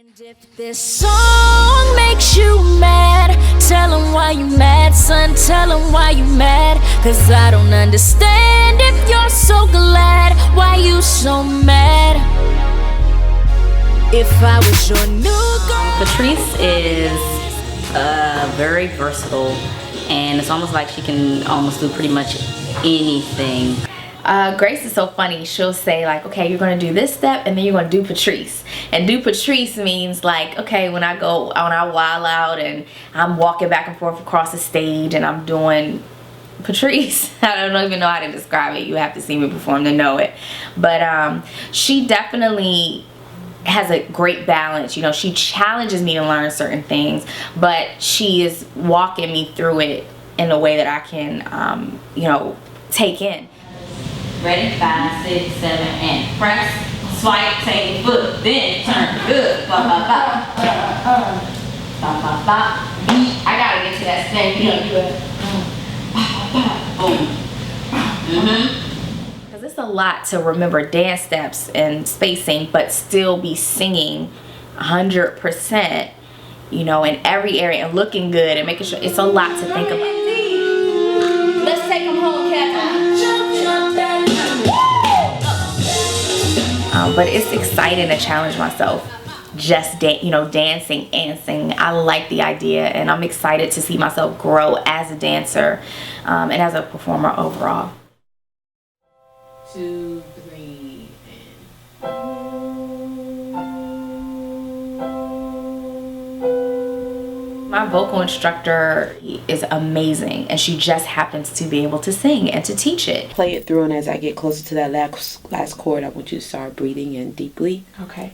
And if this song makes you mad, tell 'em why you mad, son, tell 'em why you mad. Cause I don't understand if you're so glad, why you so mad. If I was your new girl. Patrice is very versatile, and it's almost like she can almost do pretty much anything. Grace is so funny. She'll say like, okay, you're gonna do this step and then you're gonna do Patrice. And do Patrice means like, okay, when I wild out and I'm walking back and forth across the stage and I'm doing Patrice. I don't even know how to describe it. You have to see me perform to know it. But she definitely has a great balance. You know, she challenges me to learn certain things, but she is walking me through it in a way that I can, you know, take in. Ready? 5, 6, 7, and press, swipe, take foot, then turn. Good. Ba ba ba. Ba ba ba. I gotta get to that same beat. Boom. Because it's a lot to remember dance steps and spacing, but still be singing 100%, you know, in every area and looking good and making sure. It's a lot to think about. Let's take them home, Kevin. But it's exciting to challenge myself, just dancing and singing. I like the idea, and I'm excited to see myself grow as a dancer and as a performer overall. 2, 3, and... My vocal instructor is amazing, and she just happens to be able to sing and to teach it. Play it through, and as I get closer to that last chord, I want you to start breathing in deeply. Okay.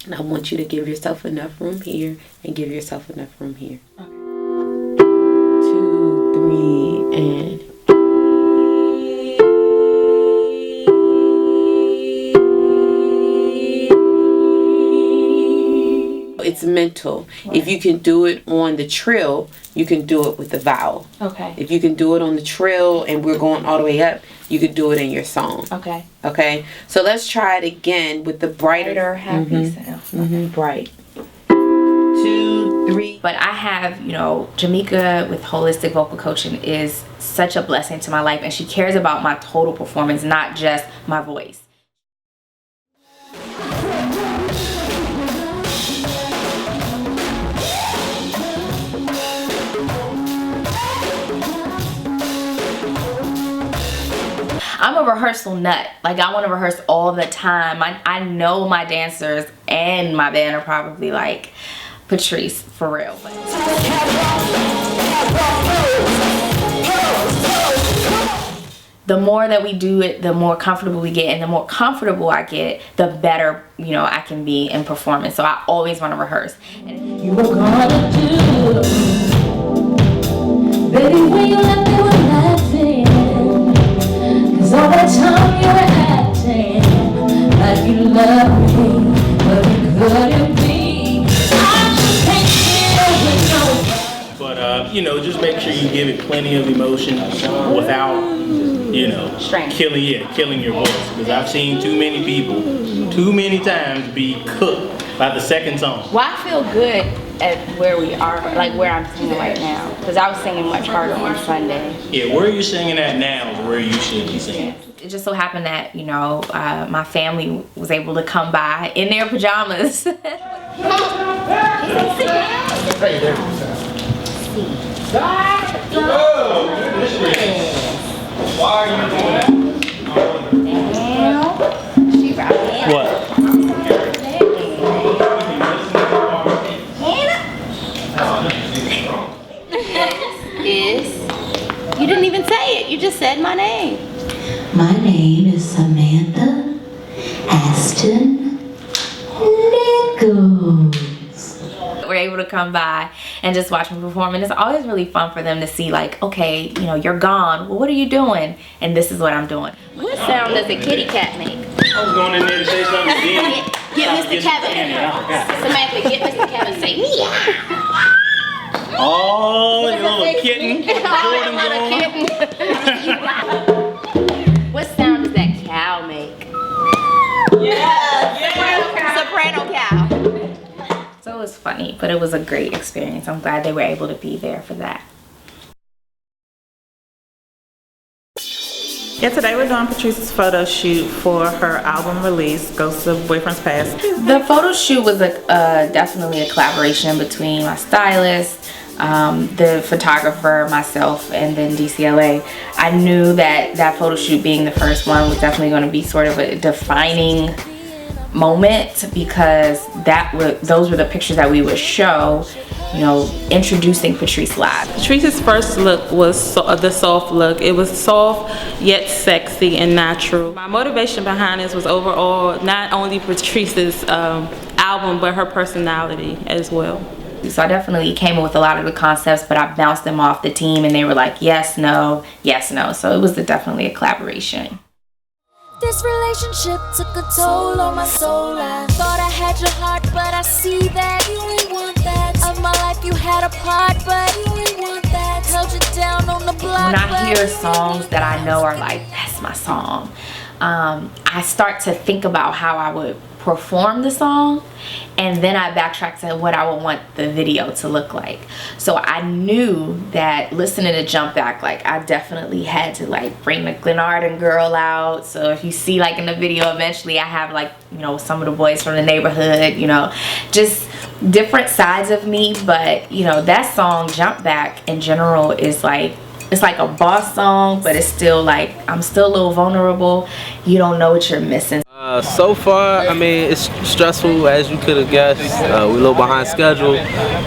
And I want you to give yourself enough room here and give yourself enough room here. Okay. 2, 3, and... It's mental. Right. If you can do it on the trill, you can do it with the vowel. Okay. If you can do it on the trill and we're going all the way up, you could do it in your song. Okay. Okay. So let's try it again with the brighter, happy sound. Bright. 2, 3. But I have, you know, Jamaica with holistic vocal coaching is such a blessing to my life, and she cares about my total performance, not just my voice. I'm a rehearsal nut. Like, I want to rehearse all the time. I know my dancers and my band are probably like, Patrice, for real. The more that we do it, the more comfortable we get, and the more comfortable I get, the better, you know, I can be in performance. So I always want to rehearse. And you were gonna do, baby, when you left me with nothing. All the time you were acting like you loved me, but you couldn't be. I just can't deal with no. But you know, just make sure you give it plenty of emotion without, you know, killing your voice. Because I've seen too many people, too many times be cooked by the second song. Well, I feel good at where we are, like where I'm singing right now, because I was singing much harder on Sunday. Yeah, where you're singing at now is where you should be singing. It just so happened that, you know, my family was able to come by in their pajamas. Hey, there. Oh, why are you doing that? Damn. She brought me. What? You didn't even say it. You just said my name. My name is Samantha Aston Nichols. We're able to come by and just watch me perform, and it's always really fun for them to see, like, okay, you know, you're gone. Well, what are you doing? And this is what I'm doing. What sound does a kitty cat make? I was going in there to say something again. Get Mr. Kevin. Samantha, get Mr. Kevin. Say meow. Oh, you little kitten. What sound does that cow make? Yeah. Soprano cow. funny, but it was a great experience. I'm glad they were able to be there for that. Yeah, today we're doing Patrice's photo shoot for her album release, Ghosts of Boyfriend's Past. The photo shoot was definitely a collaboration between my stylist, the photographer, myself, and then DCLA. I knew that that photo shoot being the first one was definitely going to be sort of a defining moment, because those were the pictures that we would show, you know, introducing PatriceLIVE. Patrice's first look was the soft look. It was soft yet sexy and natural. My motivation behind this was overall not only Patrice's album, but her personality as well. So I definitely came up with a lot of the concepts, but I bounced them off the team and they were like, yes, no, yes, no. So it was definitely a collaboration. This relationship took a toll on my soul. I thought I had your heart, but I see that you ain't want that. Of my life you had a part, but you ain't want that. Held you down on the block. When I hear songs that I know are like, that's my song, I start to think about how I would perform the song, and then I backtrack to what I would want the video to look like. So I knew that listening to Jump Back, like, I definitely had to like bring the Glenarden girl out. So if you see like in the video, eventually I have like, you know, some of the boys from the neighborhood, you know, just different sides of me. But you know, that song Jump Back in general is like, it's like a boss song, but it's still like, I'm still a little vulnerable. You don't know what you're missing. So far, I mean, it's stressful, as you could have guessed. We're a little behind schedule,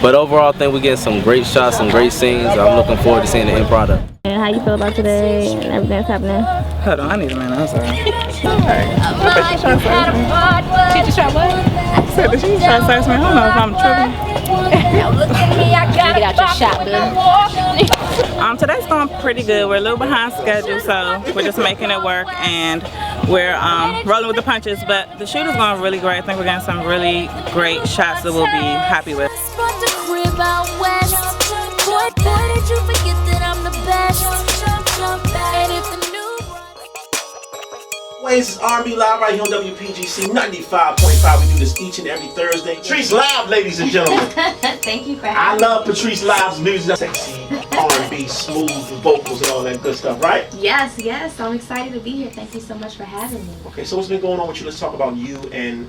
but overall I think we're getting some great shots, some great scenes. I'm looking forward to seeing the end product. And how you feel about today and everything that's happening? Hold on, I need a minute, I'm sorry. She just tried what? I said that she was trying to sex me. I don't know if I'm tripping. Get out your shot, boo. Today's going pretty good. We're a little behind schedule, so we're just making it work, and we're rolling with the punches. But the shoot is going really great. I think we're getting some really great shots that we'll be happy with. It's R&B Live right here on WPGC 95.5. We do this each and every Thursday. PatriceLIVE, ladies and gentlemen. Thank you for I having love PatriceLIVE's music. Sexy, R&B, smooth vocals and all that good stuff, right? Yes, yes. I'm excited to be here. Thank you so much for having me. Okay, so what's been going on with you? Let's talk about you and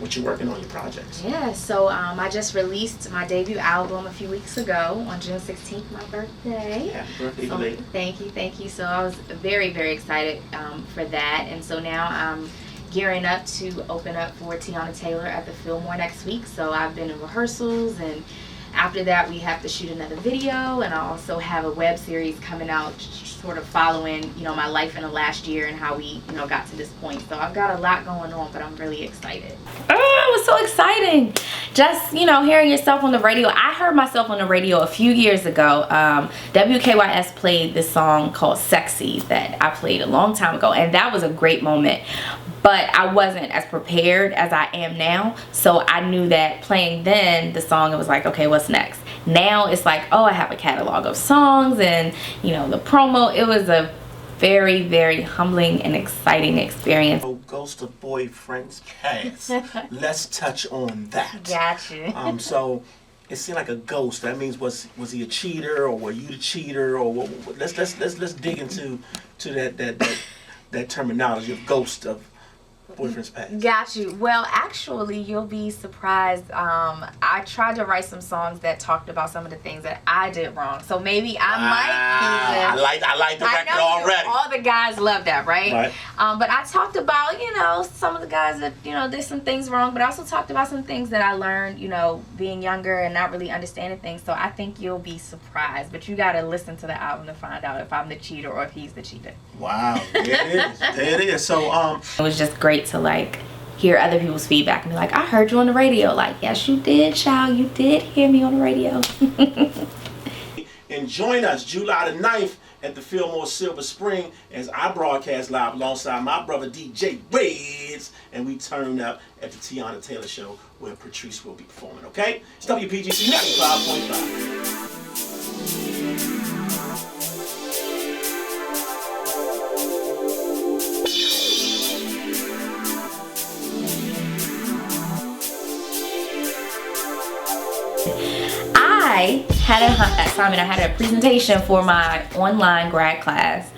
what you're working on, your projects. Yeah, so I just released my debut album a few weeks ago on June 16th, my birthday. Happy birthday, so, belated. Thank you. So I was very, very excited for that. And so now I'm gearing up to open up for Tiana Taylor at the Fillmore next week. So I've been in rehearsals, and after that we have to shoot another video, and I also have a web series coming out sort of following, you know, my life in the last year and how we, you know, got to this point. So I've got a lot going on, but I'm really excited. Oh, it was so exciting. Just, you know, hearing yourself on the radio. I heard myself on the radio a few years ago. WKYS played this song called Sexy that I played a long time ago, and that was a great moment. But I wasn't as prepared as I am now. So I knew that playing then the song, it was like, okay, what's next? Now it's like, oh, I have a catalog of songs and, you know, the promo. It was a very, very humbling and exciting experience. Oh, Ghost of Boyfriend's Past. Let's touch on that. Gotcha. So it seemed like a ghost. That means was he a cheater, or were you the cheater, or what? Let's dig into that terminology of ghost of Boyfriend's Past. Got you. Well, actually, you'll be surprised. I tried to write some songs that talked about some of the things that I did wrong. So maybe I might. I like the record already. All the guys love that, right? Right. But I talked about, you know, some of the guys that, you know, did some things wrong. But I also talked about some things that I learned, you know, being younger and not really understanding things. So I think you'll be surprised. But you got to listen to the album to find out if I'm the cheater or if he's the cheater. Wow. There it is. There it is. So it was just great to like hear other people's feedback and be like, I heard you on the radio. Like, yes, you did, child. You did hear me on the radio. And join us July the 9th at the Fillmore Silver Spring as I broadcast live alongside my brother DJ Reds, and we turn up at the Tiana Taylor Show where Patrice will be performing, okay? It's WPGC 95.5. I had an assignment. I had a presentation for my online grad class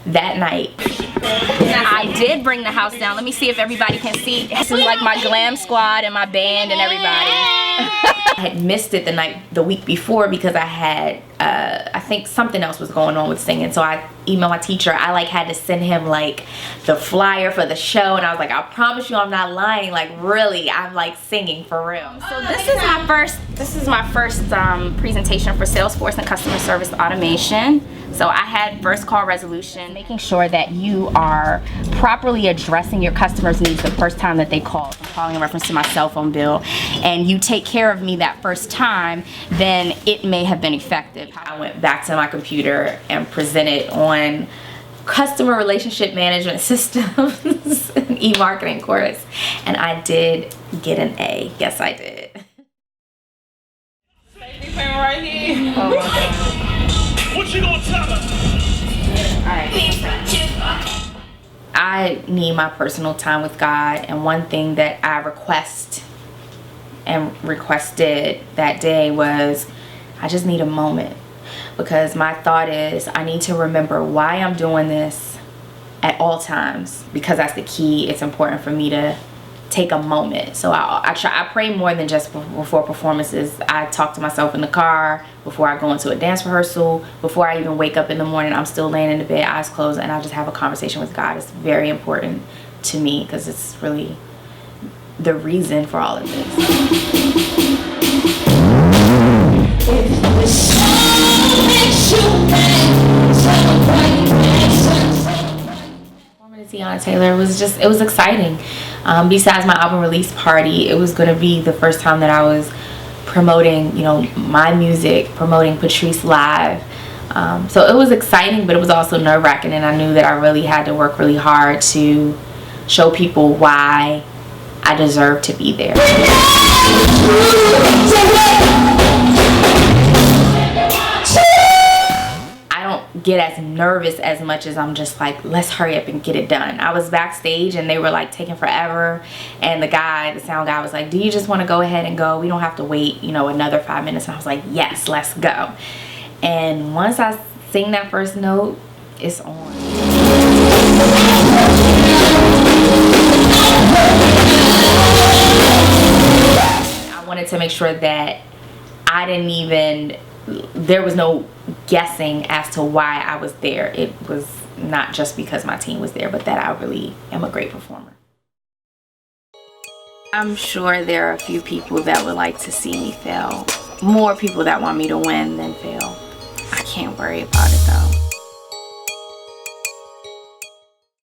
that night. I did bring the house down. Let me see if everybody can see. This is like my glam squad and my band and everybody. I had missed it the week before because I had I think something else was going on with singing, so I emailed my teacher. I like had to send him like the flyer for the show, and I was like, I promise you I'm not lying, like really I'm like singing for real. So this is my first presentation for Salesforce and customer service automation. So I had first call resolution, making sure that you are properly addressing your customers' needs the first time that they call. I'm calling in reference to my cell phone bill, and you take care of me that first time, then it may have been effective. I went back to my computer and presented on customer relationship management systems and e-marketing course, and I did get an A. Yes, I did. Safety pin right here. Oh my God. What you gonna tell us? Alright. I need my personal time with God, and one thing that I requested that day was I just need a moment, because my thought is I need to remember why I'm doing this at all times, because that's the key. It's important for me to take a moment. So I pray more than just before performances. I talk to myself in the car, before I go into a dance rehearsal, before I even wake up in the morning. I'm still laying in the bed, eyes closed, and I just have a conversation with God. It's very important to me because it's really the reason for all of this. Tiana Taylor it was exciting. Besides my album release party, it was going to be the first time that I was promoting, my music, promoting PatriceLIVE. So it was exciting, but it was also nerve-wracking, and I knew that I really had to work really hard to show people why I deserve to be there. Get as nervous as much as I'm just like, let's hurry up and get it done. I was backstage and they were like taking forever, and the sound guy was like, do you just want to go ahead and go? We don't have to wait another 5 minutes. And I was like, yes, let's go. And once I sing that first note, it's on. I wanted to make sure that there was no guessing as to why I was there. It was not just because my team was there, but that I really am a great performer. I'm sure there are a few people that would like to see me fail. More people that want me to win than fail. I can't worry about it though.